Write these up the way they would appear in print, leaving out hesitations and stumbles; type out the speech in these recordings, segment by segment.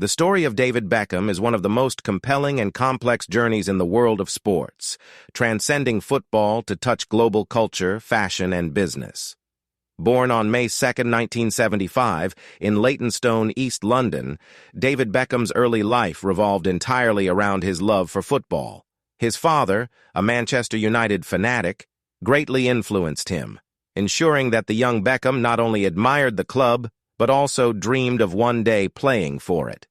The story of David Beckham is one of the most compelling and complex journeys in the world of sports, transcending football to touch global culture, fashion, and business. Born on May 2, 1975, in Leytonstone, East London, David Beckham's early life revolved entirely around his love for football. His father, a Manchester United fanatic, greatly influenced him, ensuring that the young Beckham not only admired the club, but also dreamed of one day playing for it.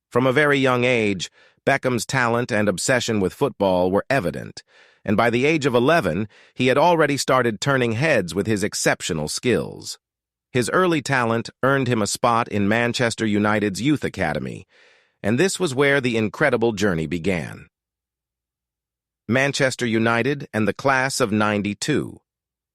From a very young age, Beckham's talent and obsession with football were evident, and by the age of 11, he had already started turning heads with his exceptional skills. His early talent earned him a spot in Manchester United's youth academy, and this was where the incredible journey began. Manchester United and the class of '92.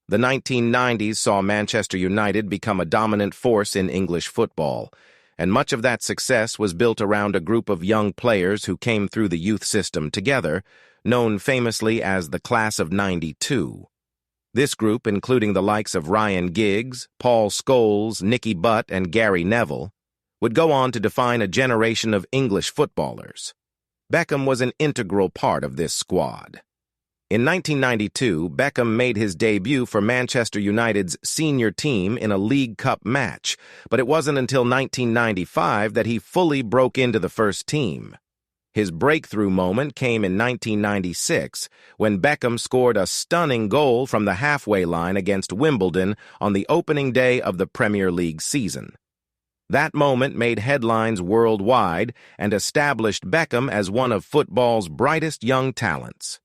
The 1990s saw Manchester United become a dominant force in English football, and much of that success was built around a group of young players who came through the youth system together, known famously as the class of '92. This group, including the likes of Ryan Giggs, Paul Scholes, Nicky Butt, and Gary Neville, would go on to define a generation of English footballers. Beckham was an integral part of this squad. In 1992, Beckham made his debut for Manchester United's senior team in a League Cup match, but it wasn't until 1995 that he fully broke into the first team. His breakthrough moment came in 1996, when Beckham scored a stunning goal from the halfway line against Wimbledon on the opening day of the Premier League season. That moment made headlines worldwide and established Beckham as one of football's brightest young talents.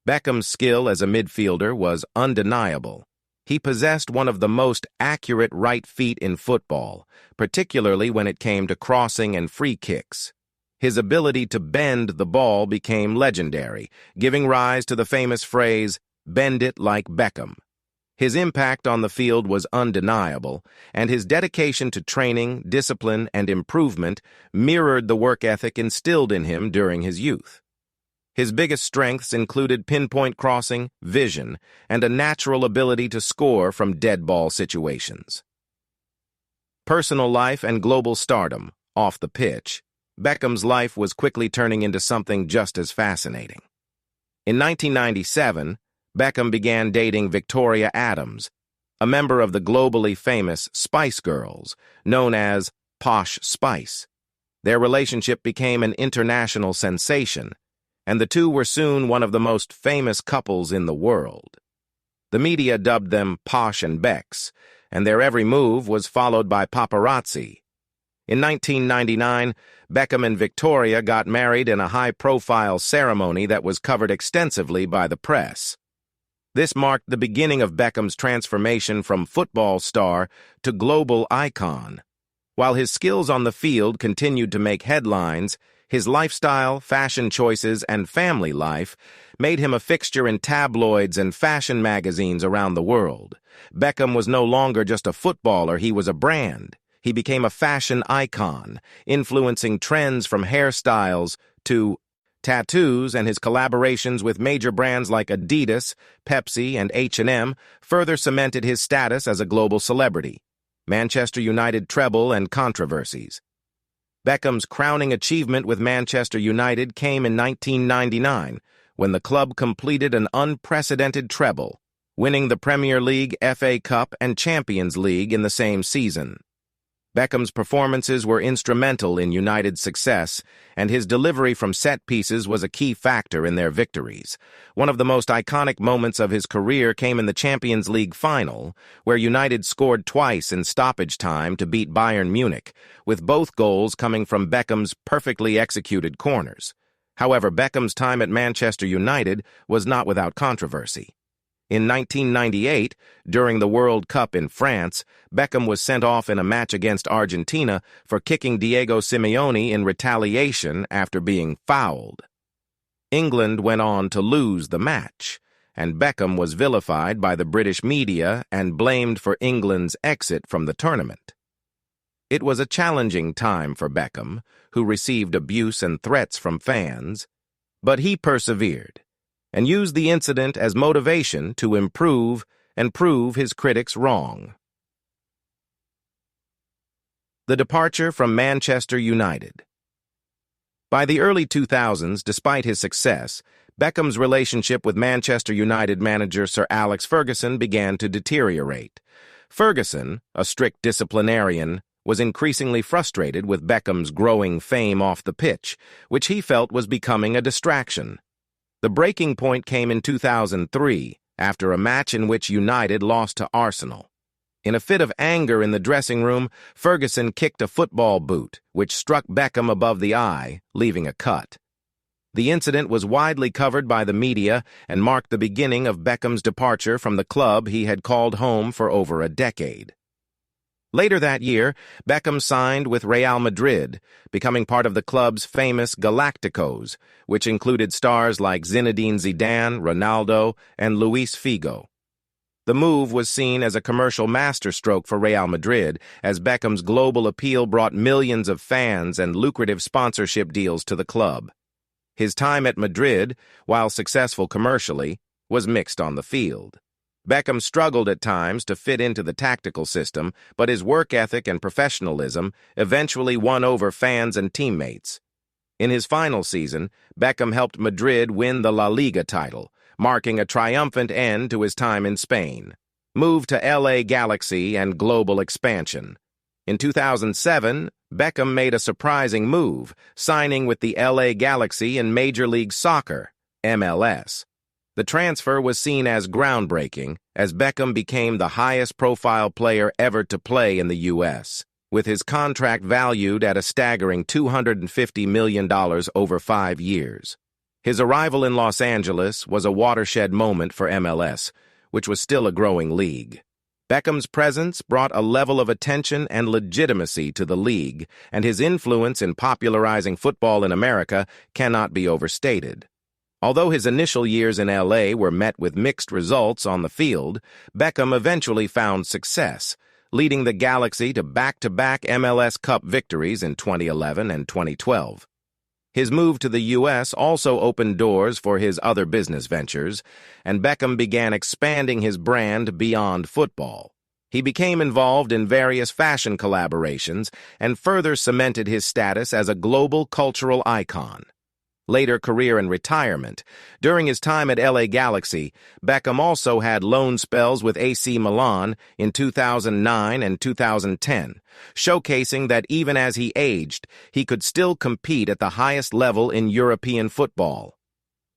Beckham's skill as a midfielder was undeniable. He possessed one of the most accurate right feet in football, particularly when it came to crossing and free kicks. His ability to bend the ball became legendary, giving rise to the famous phrase, "Bend it like Beckham." His impact on the field was undeniable, and his dedication to training, discipline, and improvement mirrored the work ethic instilled in him during his youth. His biggest strengths included pinpoint crossing, vision, and a natural ability to score from dead ball situations. Personal life and global stardom, off the pitch, Beckham's life was quickly turning into something just as fascinating. In 1997, Beckham began dating Victoria Adams, a member of the globally famous Spice Girls, known as Posh Spice. Their relationship became an international sensation, and the two were soon one of the most famous couples in the world. The media dubbed them Posh and Becks, and their every move was followed by paparazzi. In 1999, Beckham and Victoria got married in a high-profile ceremony that was covered extensively by the press. This marked the beginning of Beckham's transformation from football star to global icon. While his skills on the field continued to make headlines, his lifestyle, fashion choices, and family life made him a fixture in tabloids and fashion magazines around the world. Beckham was no longer just a footballer, he was a brand. He became a fashion icon, influencing trends from hairstyles to tattoos, and his collaborations with major brands like Adidas, Pepsi, and H&M further cemented his status as a global celebrity. Manchester United treble and controversies. Beckham's crowning achievement with Manchester United came in 1999, when the club completed an unprecedented treble, winning the Premier League, FA Cup, and Champions League in the same season. Beckham's performances were instrumental in United's success, and his delivery from set pieces was a key factor in their victories. One of the most iconic moments of his career came in the Champions League final, where United scored twice in stoppage time to beat Bayern Munich, with both goals coming from Beckham's perfectly executed corners. However, Beckham's time at Manchester United was not without controversy. In 1998, during the World Cup in France, Beckham was sent off in a match against Argentina for kicking Diego Simeone in retaliation after being fouled. England went on to lose the match, and Beckham was vilified by the British media and blamed for England's exit from the tournament. It was a challenging time for Beckham, who received abuse and threats from fans, but he persevered and used the incident as motivation to improve and prove his critics wrong. The departure from Manchester United. By the early 2000s, despite his success, Beckham's relationship with Manchester United manager Sir Alex Ferguson began to deteriorate. Ferguson, a strict disciplinarian, was increasingly frustrated with Beckham's growing fame off the pitch, which he felt was becoming a distraction. The breaking point came in 2003, after a match in which United lost to Arsenal. In a fit of anger in the dressing room, Ferguson kicked a football boot, which struck Beckham above the eye, leaving a cut. The incident was widely covered by the media and marked the beginning of Beckham's departure from the club he had called home for over a decade. Later that year, Beckham signed with Real Madrid, becoming part of the club's famous Galacticos, which included stars like Zinedine Zidane, Ronaldo, and Luis Figo. The move was seen as a commercial masterstroke for Real Madrid, as Beckham's global appeal brought millions of fans and lucrative sponsorship deals to the club. His time at Madrid, while successful commercially, was mixed on the field. Beckham struggled at times to fit into the tactical system, but his work ethic and professionalism eventually won over fans and teammates. In his final season, Beckham helped Madrid win the La Liga title, marking a triumphant end to his time in Spain. Moved to LA Galaxy and global expansion. In 2007, Beckham made a surprising move, signing with the LA Galaxy in Major League Soccer, MLS. The transfer was seen as groundbreaking, as Beckham became the highest-profile player ever to play in the U.S., with his contract valued at a staggering $250 million over 5 years. His arrival in Los Angeles was a watershed moment for MLS, which was still a growing league. Beckham's presence brought a level of attention and legitimacy to the league, and his influence in popularizing football in America cannot be overstated. Although his initial years in LA were met with mixed results on the field, Beckham eventually found success, leading the Galaxy to back-to-back MLS Cup victories in 2011 and 2012. His move to the U.S. also opened doors for his other business ventures, and Beckham began expanding his brand beyond football. He became involved in various fashion collaborations and further cemented his status as a global cultural icon. Later career and retirement. During his time at LA Galaxy, Beckham also had loan spells with AC Milan in 2009 and 2010, showcasing that even as he aged, he could still compete at the highest level in European football.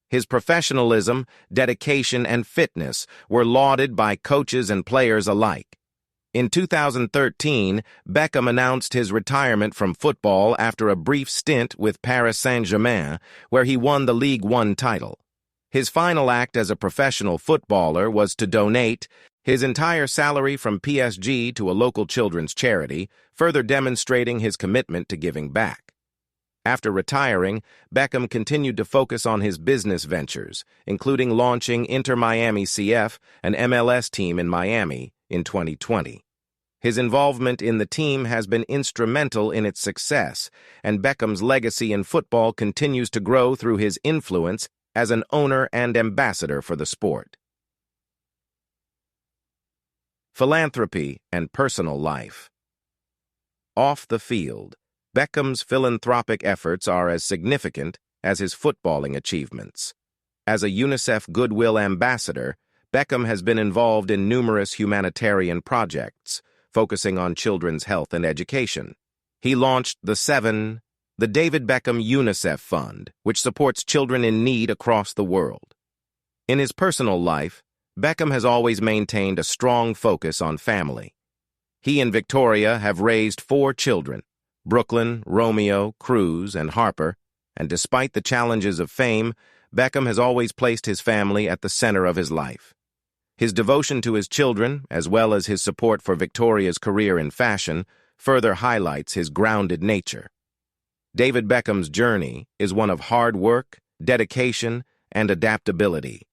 His professionalism, dedication, and fitness were lauded by coaches and players alike. In 2013, Beckham announced his retirement from football after a brief stint with Paris Saint-Germain, where he won the Ligue 1 title. His final act as a professional footballer was to donate his entire salary from PSG to a local children's charity, further demonstrating his commitment to giving back. After retiring, Beckham continued to focus on his business ventures, including launching Inter Miami CF, an MLS team in Miami, in 2020. His involvement in the team has been instrumental in its success, and Beckham's legacy in football continues to grow through his influence as an owner and ambassador for the sport. Philanthropy and personal life. Off the field, Beckham's philanthropic efforts are as significant as his footballing achievements. As a UNICEF Goodwill Ambassador, Beckham has been involved in numerous humanitarian projects, focusing on children's health and education. He launched the David Beckham UNICEF Fund, which supports children in need across the world. In his personal life, Beckham has always maintained a strong focus on family. He and Victoria have raised 4 children, Brooklyn, Romeo, Cruz, and Harper, and despite the challenges of fame, Beckham has always placed his family at the center of his life. His devotion to his children, as well as his support for Victoria's career in fashion, further highlights his grounded nature. David Beckham's journey is one of hard work, dedication, and adaptability.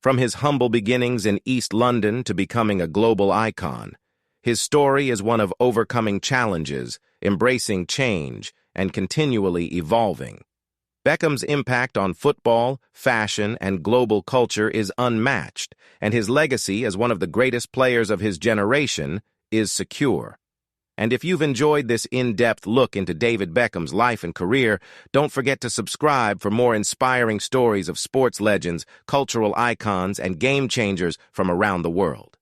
From his humble beginnings in East London to becoming a global icon, his story is one of overcoming challenges, embracing change, and continually evolving. Beckham's impact on football, fashion, and global culture is unmatched, and his legacy as one of the greatest players of his generation is secure. And if you've enjoyed this in-depth look into David Beckham's life and career, don't forget to subscribe for more inspiring stories of sports legends, cultural icons, and game changers from around the world.